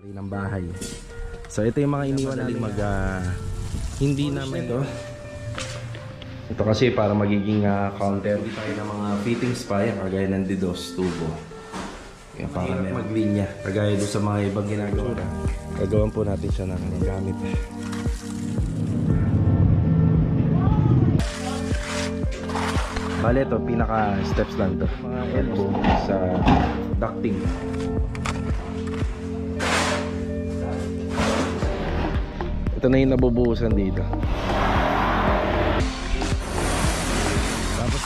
ng bahay. So ito yung mga iniwan natin hindi namin ito kasi para magiging counter tayo ng mga fittings pa yan, kagaya ng DDoS tubo. Yan, para maglinya kagaya doon sa mga ibang ginagawa. Gagawan po natin siya ng gamit. Bale ito, pinaka steps lang to, mga elbow sa ducting. Ito na yung nabubuhusan dito. Tapos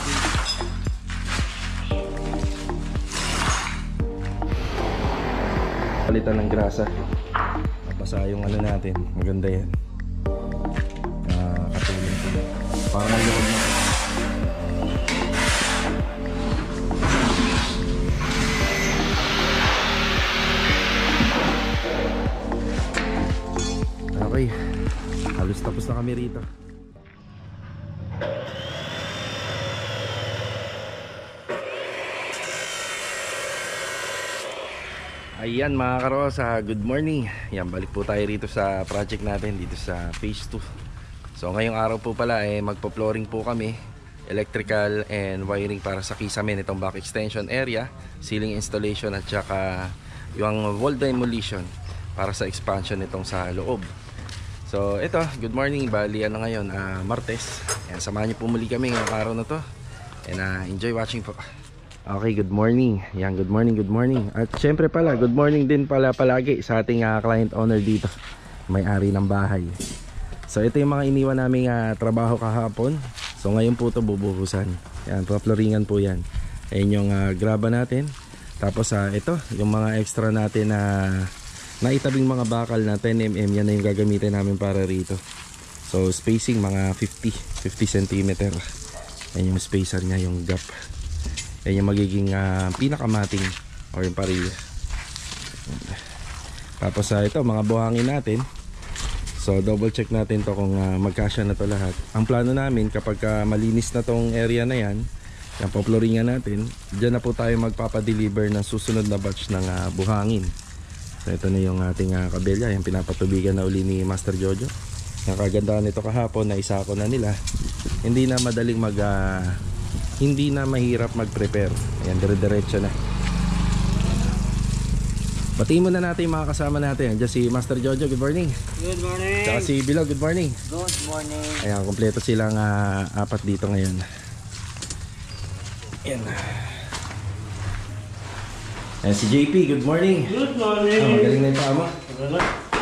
palitan ng grasa. Napasa yung ano natin. Maganda yan. Katulong ko. Parang malawag na. Okay, halos tapos na kami rito. Ayan mga karosa, good morning. Yan, balik po tayo rito sa project natin dito sa phase 2. So ngayong araw po pala magpo-flooring po kami, electrical and wiring para sa kisame nitong back extension area, ceiling installation at saka yung wall demolition para sa expansion nitong sa loob. So ito, good morning. Bali ano ngayon, Martes. Ayan, samahan niyo po muli kami ngayong araw na to. And enjoy watching po. Okay, good morning. Yan, good morning, good morning. At syempre pala, good morning din pala palagi sa ating client owner dito, may-ari ng bahay. So ito yung mga iniwan naming trabaho kahapon. So ngayon po ito bubuhusan. Yan, pa-flooringan po yan. Ayan yung graba natin. Tapos ito, yung mga extra natin na itabing mga bakal na 10mm, yan na yung gagamitin namin para rito. So spacing mga 50 cm. Yan yung spacer nya, yung gap. Yan yung magiging pinakamating or yung paril. Tapos ito mga buhangin natin. So double check natin to kung magkasya na to lahat. Ang plano namin kapag malinis na tong area na yan, yung pa-flooringan natin, dyan na po tayo magpapadeliver ng susunod na batch ng buhangin. So ito na yung ating kabelya, yung pinapatubigan na uli ni Master Jojo. Yung kagandahan nito kahapon na isako na nila. Hindi na madaling hindi na mahirap mag-prepare. Ayan, dire-diretso na. Batiin muna natin yung mga kasama natin. Diyan si Master Jojo, good morning. Good morning. Tsaka si Bilog, good morning. Good morning. Ayan, kompleto silang apat dito ngayon. Ayan. Ayan si JP, good morning. Good morning. Magaling na yung paa mo.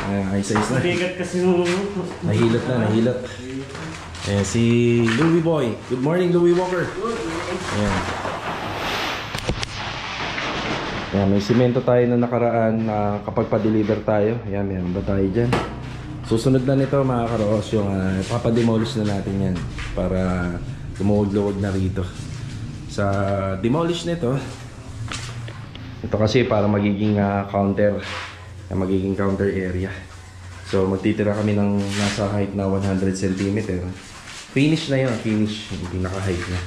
Ayan, ayos-ayos na. Bigat kasi nung Nahilot na, nahilot. Ayan si Louie Boy, good morning Louie Walker. Ayan. Ayan, may simento tayo na nakaraan na kapag pa-deliver tayo. Ayan, meron ba tayo dyan? Susunod na nito mga karoos yung papademolish na natin yan para lumuwag-luwag na rito. Sa demolish nito, ito kasi para magiging counter area. So magtitira kami ng nasa height na 100 cm. Finish na yun, finish, hindi naka-height na.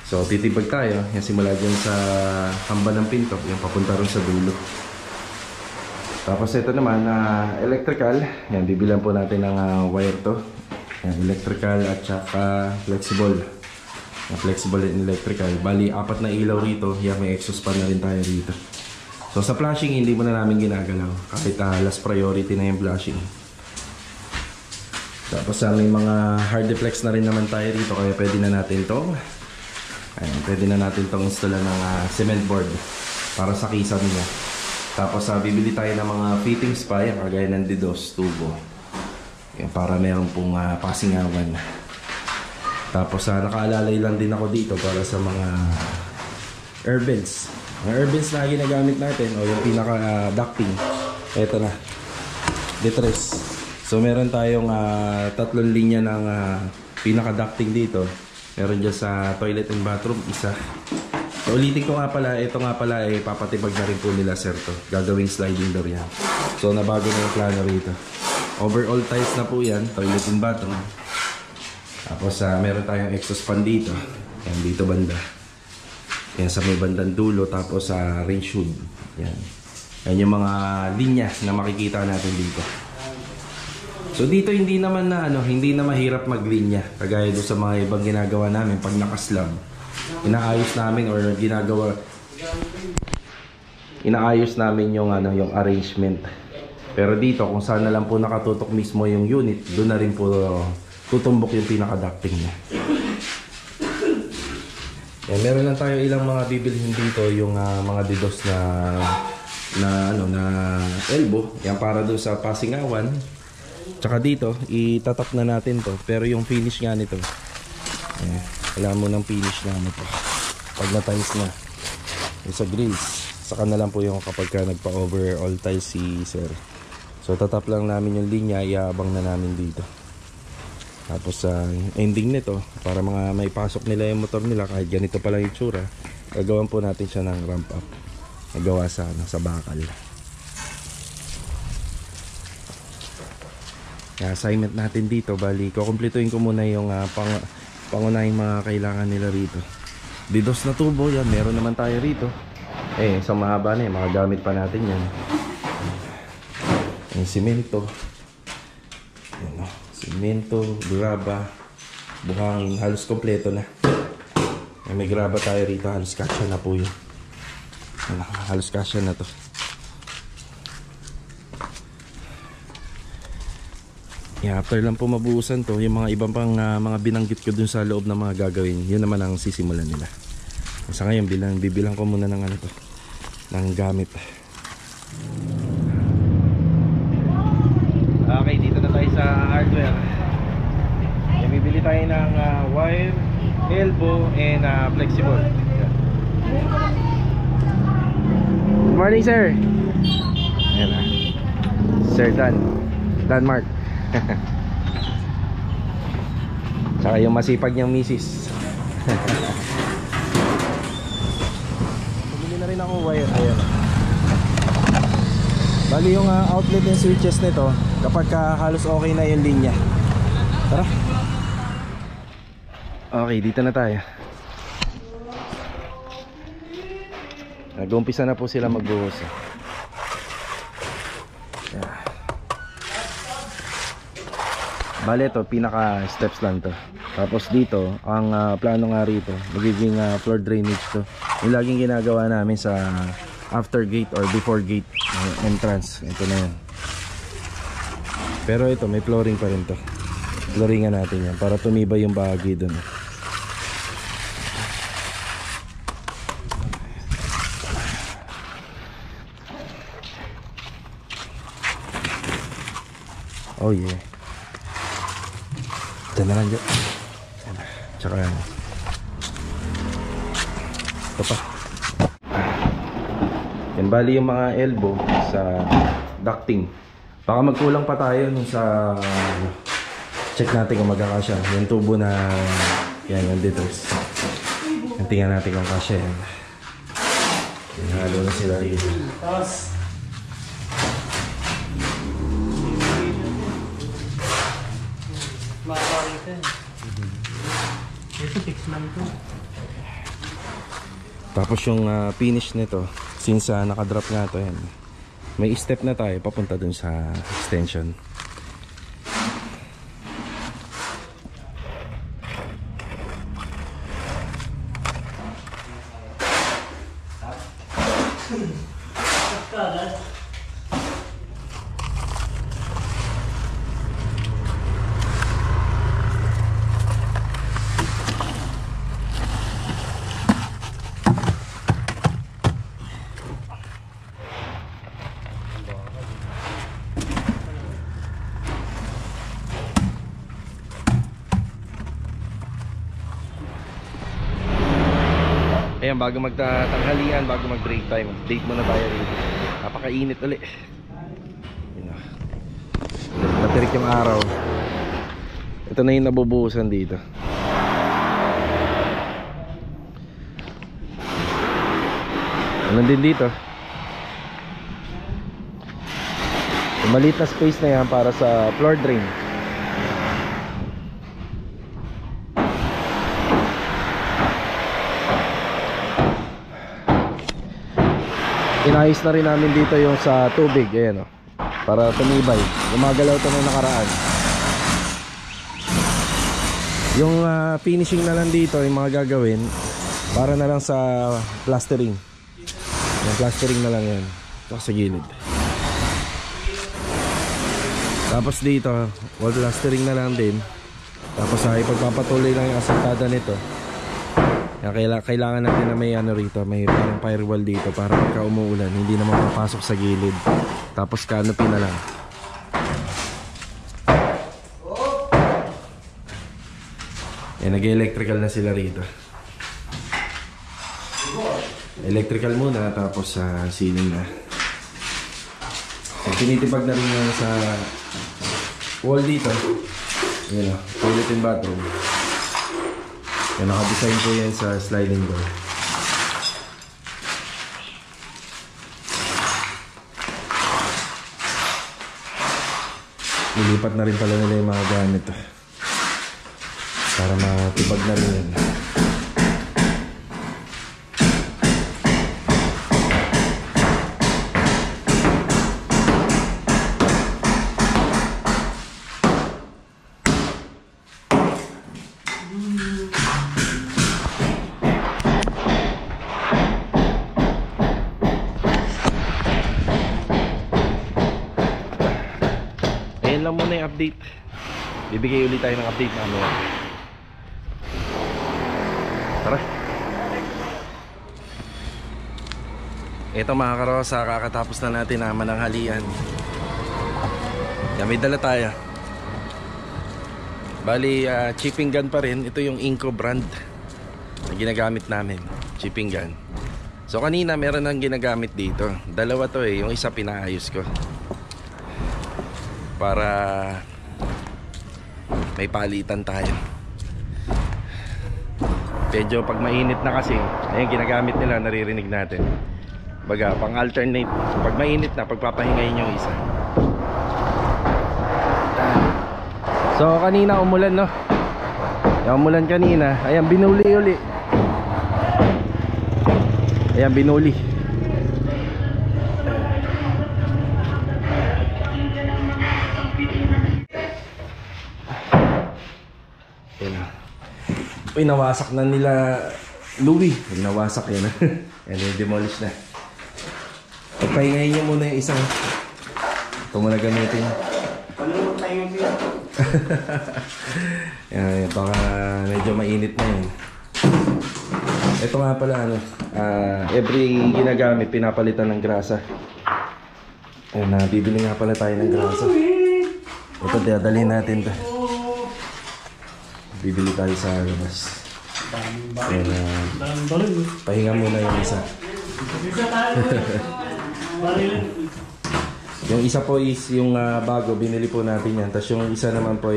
So titibag tayo, yan simula dyan sa hamba ng pinto, yung papunta rin sa dulo. Tapos ito naman, electrical, yan bibilan po natin ng wire to. Yan, electrical at saka flexible. Flexible and electrical. Bali, 4 na ilaw rito, yan may exhaust fan na rin tayo rito. So sa flashing, hindi mo na namin ginagalaw. Kahit last priority na yung flashing. Tapos may mga hard deflex na rin naman tayo rito. Kaya pwede na natin itong installan ng cement board para sa kisame niya. Tapos bibili tayo ng mga fittings pa. Yan, kagaya ng DDoS tubo. Yan, para meron pong pasingawan. Tapos nakaalalay lang din ako dito para sa mga air vents. Ang air vents na ginagamit natin o yung pinaka ducting, eto na, detress. So meron tayong 3 linya ng pinaka ducting dito. Meron dyan sa toilet and bathroom, isa. So ulitin ko nga pala, ito nga pala papatibag na rin po nila sir to. Gagawing sliding door yan. So nabago na yung plano rito. Overall tiles na po yan, toilet and bathroom. Tapos meron tayong exhaust fan dito. Yan dito banda. Yan sa may bandang dulo. Tapos range hood. Yan. Yan yung mga linya na makikita natin dito. So dito hindi naman na hindi na mahirap maglinya kagaya doon sa mga ibang ginagawa namin pag nakaslab. Inaayos namin or inaayos namin yung yung arrangement. Pero dito kung saan na lang po nakatutok mismo yung unit, doon na rin po tutumbok yung pinaka-ducting niya. Yan, meron lang tayo ilang mga bibilhin dito, yung mga didos na elbow, yan para doon sa pasingawan. Tsaka dito, itatap na natin to. Pero yung finish nga nito, kailangan mo ng finish na to. Pag na-tiles na, yung sa grills, saka na lang po yung kapag ka nagpa-overall tiles si sir. So tatap lang namin yung linya, iabang na namin dito. Tapos sa ending nito, para mga may pasok nila yung motor nila, kahit ganito pala yung tsura, gagawan po natin siya ng ramp up. Nagawa sa bakal. Assignment natin dito, bali kukumpletuhin ko muna yung pangunahing mga kailangan nila rito. Didos na tubo, yan meron naman tayo rito. Isang mahaba na yan, makagamit pa natin yan. Yung simento, simento, graba, buhangin, halos kompleto na. May graba tayo rito, halos kasya na po yun. Halos kasya na to. After lang po mabuhusan to, yung mga ibang pang mga binanggit ko dun sa loob ng mga gagawin, yun naman ang sisimulan nila. Sa ngayon, bibilang ko muna ng ng gamit. Okay, dito na tayo sa hardware. Bibili tayo ng wire, elbow, and flexible. Good morning, sir. Ayan na. Sir Danmark. Tsaka yung masipag niyang misis. Bumili na rin ako wire. Ayan. Bali yung outlet ng switches nito, kapag halos okay na yung linya. Tara. Okay, dito na tayo. Nag-umpisa na po sila magbuhos. Bale ito, pinaka steps lang to. Tapos dito, ang plano nga rito, magiging floor drainage to. Yung laging ginagawa namin sa after gate or before gate entrance. Ito na yan. Pero ito, may flooring pa rin to. Flooringan natin yan para tumibay yung bahagi dun. Oh yeah. Ito na lang dyan. Tsaka ito pa. Yan, bali yung mga elbow sa ducting. Baka magkulang pa tayo nung sa check natin kung magkakasya. Yung tubo na yan, yung details. Tingnan natin kung kasya yan. Halo na sila rito. Tapos yung finish nito, since nakadrop nga to yan, may step na tayo papunta dun sa extension. Ayan, bago magtanghalian, bago mag break time, date muna tayo rito. Napakainit ulit. Natirik yung araw. Ito na yung nabubuhusan dito. Ano din dito, yung maliit na space na yan para sa floor drain. inayos na rin namin dito yung sa tubig. Ayan o, para tumibay. Gumagalaw ito nung nakaraan. Yung finishing na lang dito, yung mga gagawin para na lang sa plastering. Yung plastering na lang yan, saka sa gilid. Tapos dito, wall plastering na lang din. Tapos ipagpapatuloy lang yung asentada nito. Kailangan natin na may ano rito, may parang firewall dito para pagka umuulan hindi na mapapasok sa gilid. Tapos canopy na lang. Nag-electrical na sila rito. Electrical muna, tapos ceiling na. So, tinitipag na rin yung sa wall dito. Yan o, toilet and bathroom. Yan, nakadesign po yan sa sliding door. Nilipat na rin pala nila yung mga gamit para matibag na rin yan. Ayan lang muna yung update. Bibigay ulit tayo ng update mamaya. Tara. Ito mga karosa, kakatapos na natin na mananghalian. Yan, may dala tayo. Bali, chipping gun pa rin. Ito yung Inco brand na ginagamit namin, chipping gun. So kanina meron nang ginagamit dito. Dalawa to yung isa pinaayos ko para may palitan tayo. Medyo pag mainit na kasi, ayun ginagamit nila, naririnig natin. Baga, pang alternate. Pag mainit na, pagpapahingayin yung isa. So kanina umulan, no? Yung umulan kanina. Ayan, binuli uli. Ayan, binuli. Pinawasak na nila Louie. Pinawasak yan. And then demolish na. Pagpahingayin nyo muna yung isang. Ito muna gamitin. Paano tayo yung biyak? Yan, baka medyo mainit na yun. Ito nga pala every ginagamit pinapalitan ng grasa. Ayun, bibili nga pala tayo ng grasa. Ito, dadalhin natin to. Bibili tayo sa labas. Ayun, pahinga muna yung isa. Yung isa po is yung bago, binili po natin yan. Tapos yung isa naman po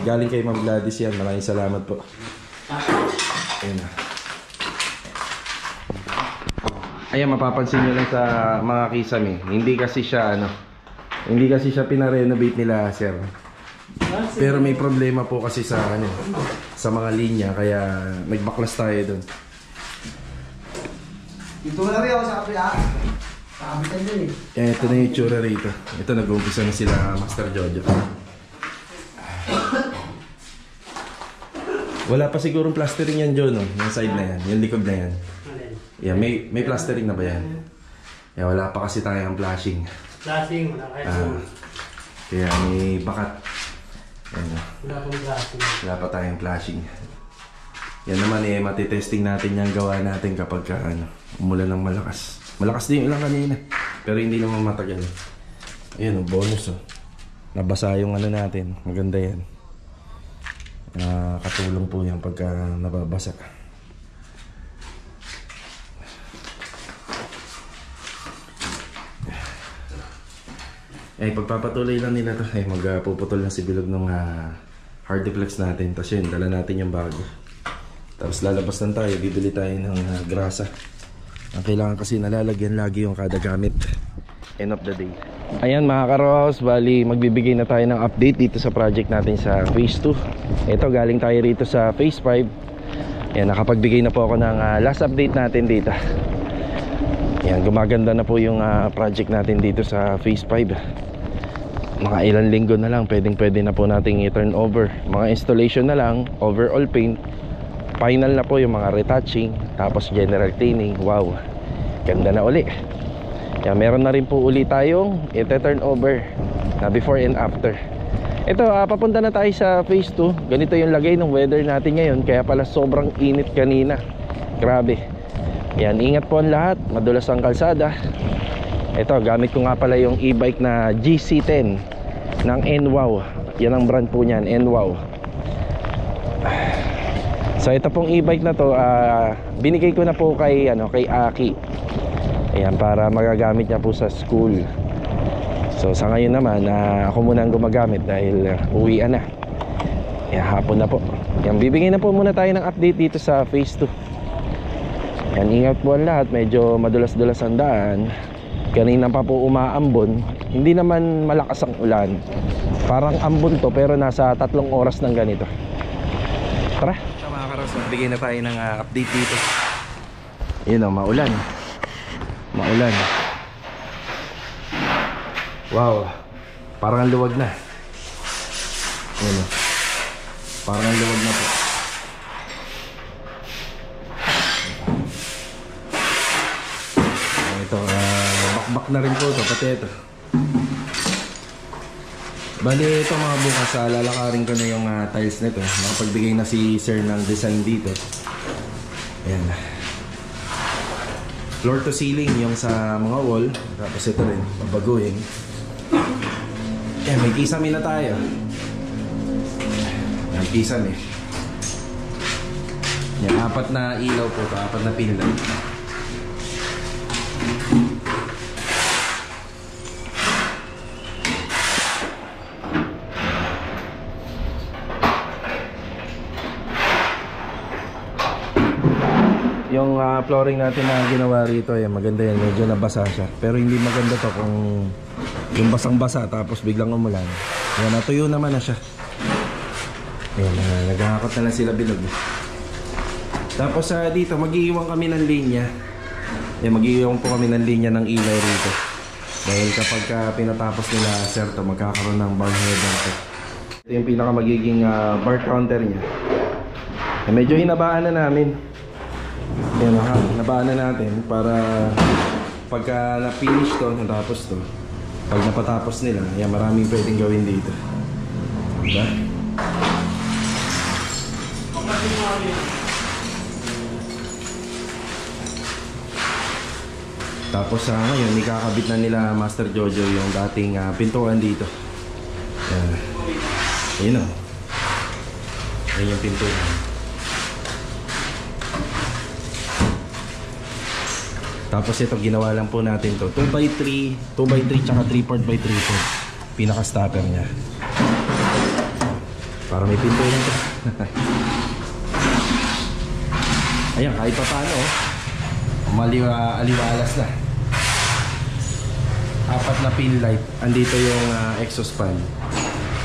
galing kay Ma'am Gladys yan. Maraming salamat po. Ayun na. Ayan, mapapansin nyo lang sa mga kisame. Hindi kasi siya pina-renovate nila, sir. Pero may problema po kasi sa mga linya, kaya nagbaklas tayo doon. Ito na rin ako sa kapila. Kapitan din Ito na yung itsura rito. Ito, nag-uumpisa na sila, Master Jojo. Wala pa sigurong plastering yan, John, no? Yung side na yan, yung likod na yan. Yan, may plastering na ba yan? Yan, wala pa kasi tayong flashing. Flashing, wala kayo. Kaya may bakat. Yan, Wala pong flashing. wala pa tayong flashing. Yan naman matitesting natin yung gawa natin kapag umulan ng malakas. Malakas din yung ilang kanina, pero hindi naman matagal. Ayan, bonus nabasa yung natin. Maganda yan. Katulong po yan pagka nababasa. Pagpapatuloy lang nila to. Magpuputol na si Bilog ng hard deflex natin. Tapos yun, dala natin yung bago. Tapos lalabas lang tayo, bibili tayo ng grasa. Ang kailangan kasi nalalagyan lagi yung kada gamit. End of the day. Ayan mga karos, bali magbibigay na tayo ng update dito sa project natin sa phase 2. Ito, galing tayo rito sa phase 5. Ayan, nakapagbigay na po ako ng last update natin dito. Yan, gumaganda na po yung project natin dito sa phase 5. Mga ilang linggo na lang pwede na po nating i-turn over. Mga installation na lang, overall paint, final na po yung mga retouching, tapos general cleaning. Wow, ganda na uli. Yan, meron na rin po uli tayong i-turn over na before and after. Ito, papunta na tayo sa phase 2. Ganito yung lagay ng weather natin ngayon, kaya pala sobrang init kanina. Grabe. Yan, ingat po ang lahat, madulas ang kalsada. Ito, gamit ko nga pala yung e-bike na GC10 ng NWOW. Yan ang brand po niyan, NWOW. So ito pong e-bike na to, binigay ko na po kay Aki. Ayan, para magagamit niya po sa school. So sa ngayon naman, ako muna ang gumagamit dahil uwian na. Ayan, hapon na po. Ayan, bibigyan na po muna tayo ng update dito sa phase 2. Yan, ingat po ang lahat, medyo madulas-dulas ang daan. Kanina pa po umaambon. Hindi naman malakas ang ulan. Parang ambon to, pero nasa 3 oras ng ganito. Tara. So mga karos, magbigay na tayo ng update dito. Yun o, maulan. Maulan. Wow, parang ang luwag na. Yun o, parang ang luwag na po. Ito, bakbak na rin po ito, pati ito. Bali ito mga bukas, lalakarin ko na yung tiles nito. Nakapagbigay na si sir ng design dito. Ayan. Floor to ceiling yung sa mga wall. Tapos ito rin, babaguhin. Ayan, may kisame na tayo. Ayan, kisame. Ayan, 4 na ilaw po ito, 4 na pin lang. Yung flooring natin na ginawa rito, ayan, maganda yan, medyo nabasa siya. Pero hindi maganda to kung yung basang-basa tapos biglang umulan. Ayan, natuyo naman na siya. Ayan, naghahakot na lang sila bilog. Tapos dito, mag-iiwan kami ng linya. Ayan, mag-iiwan po kami ng linya ng ilaw rito. Dahil kapag pinatapos nila sir to, magkakaroon ng bar header to. Ito yung pinaka magiging bar counter niya. Ayan, medyo hinabaan na namin. Yan, nabaan na natin para pagka na-finish to, natapos to, pag napatapos nila, yan, maraming pwedeng gawin dito. Diba? Tapos ngayon, ikakabit na nila Master Jojo yung dating pintuan dito. Yan. Ayun o. Ayun yung pintuan. Tapos ito, ginawa lang po natin to 2x3 tsaka 3/4x3 pinaka stopper nya para may pinto lang to. Ayan, kahit pa paano aliwalas na. 4 na pin light. Andito yung exhaust fan.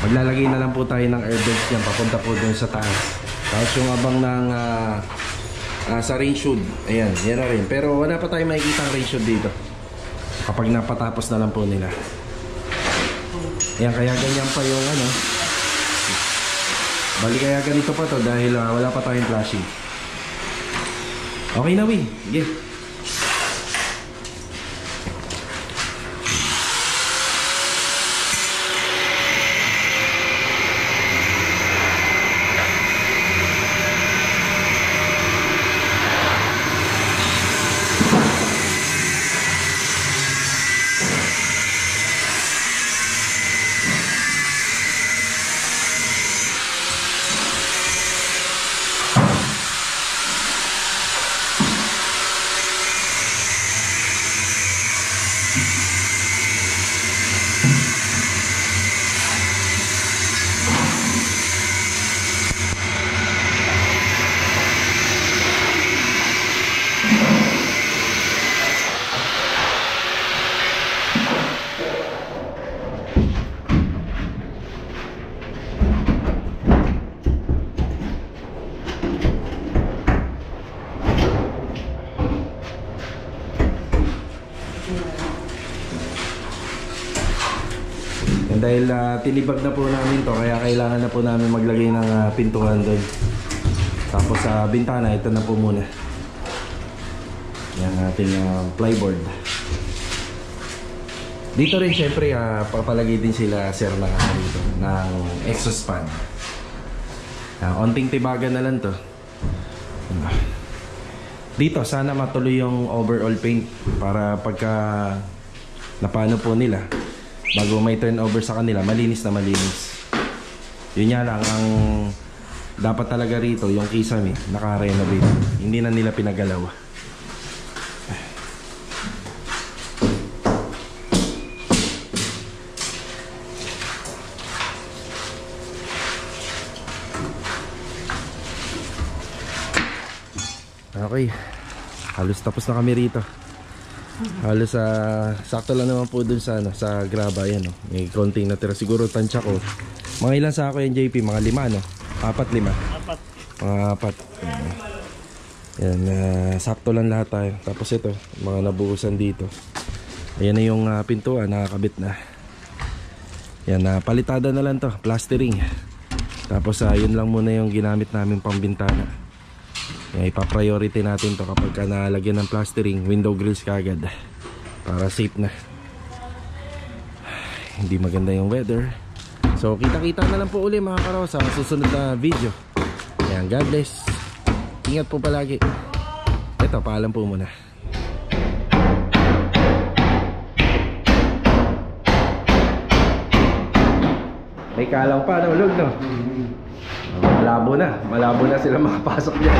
Maglalagay na lang po tayo ng air vent yan papunta po dun sa taas. Tapos yung abang ng sa rain hood, ayan, yan na rin. Pero wala pa tayong makikita ang rain hood dito kapag napatapos na lang po nila. Ayan, kaya ganyan pa yung bali kaya ganito pa to dahil wala pa tayong flashing. Okay na, Win. Yeah. And dahil tinibag na po namin to, kaya kailangan na po namin maglagay ng pintuan doon. Tapos sa bintana, ito na po muna. Yan ating plyboard. Dito rin syempre papalagay din sila sir na dito ng exhaust fan. Onting tibagan na lang to. Dito sana matuloy yung overall paint para pagka napano po nila bago may turnover sa kanila, malinis na malinis. Yun nga lang, ang dapat talaga rito, yung kisame, naka-renovate. Hindi na nila pinagalaw. Okay, halos tapos na kami rito. Halos sakto lang naman po dun sa sa graba yan, no. May konting natira siguro tansya ko. Mga ilan sa ako yung JP, mga 5 no. 4-5. Mga 4. Yan, sakto lang lahat tayo. Tapos ito, mga nabuhusan dito. Ayan na yung pintuan, nakakabit na. Yan, palitada na lang to, plastering. Tapos yun lang muna yung ginamit namin pambintana. Ipa-priority natin to kapag nalagyan ng plastering, window grills kagad para safe na. Hindi maganda yung weather. So kita-kita na lang po uli mga karo sa susunod na video. Ayan, God bless. Ingat po palagi. Ito, paalam po muna. May kalang pa, nahulog no? Malabo na sila makapasok dyan.